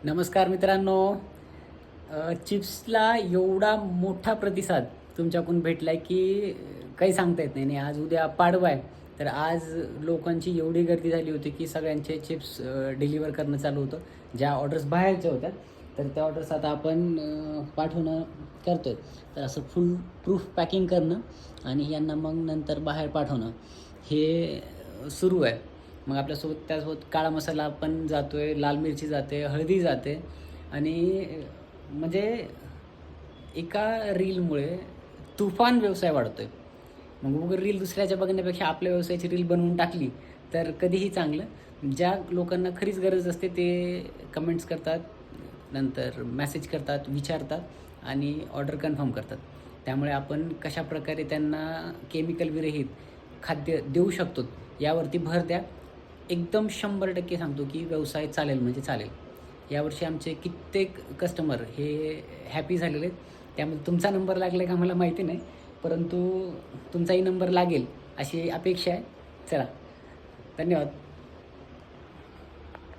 नमस्कार मित्रांनो. चिप्सला एवढा मोठा प्रतिसाद तुमच्याकडून भेटला आहे की काही सांगता येत नाही. आणि आज उद्या पाडवा आहे, तर आज लोकांची एवढी गर्दी झाली होती की सगळ्यांचे चिप्स डिलिव्हर करणं चालू होतं. ज्या ऑर्डर्स बाहेरच्या होत्या तर त्या ऑर्डर्स आता आपण पाठवणं करतो आहे. तर असं फुल प्रूफ पॅकिंग करणं आणि यांना मग नंतर बाहेर पाठवणं हे सुरू आहे. मग आपल्यासोबत त्यासोबत काळा मसाला पण जातो आहे, लाल मिरची जाते, हळदी जाते. आणि म्हणजे एका रीलमुळे तुफान व्यवसाय वाढतो आहे. मग उगाच रील दुसऱ्याच्या बघण्यापेक्षा आपल्या व्यवसायाची रील बनवून टाकली तर कधीही चांगलं. ज्या लोकांना खरीच गरज असते ते कमेंट्स करतात, नंतर मेसेज करतात, विचारतात आणि ऑर्डर कन्फर्म करतात. त्यामुळे आपण कशाप्रकारे त्यांना केमिकल विरहित खाद्य देऊ शकतो यावरती भर द्या. एकदम 100% सांगतो की व्यवसाय चालेल म्हणजे चालेल. यावर्षी आमचे कित्येक कस्टमर हे हॅपी झालेले आहेत. त्यामध्ये तुमचा नंबर लागला का मला माहिती नाही, परंतु तुमचाही नंबर लागेल अशी अपेक्षा आहे. चला, धन्यवाद.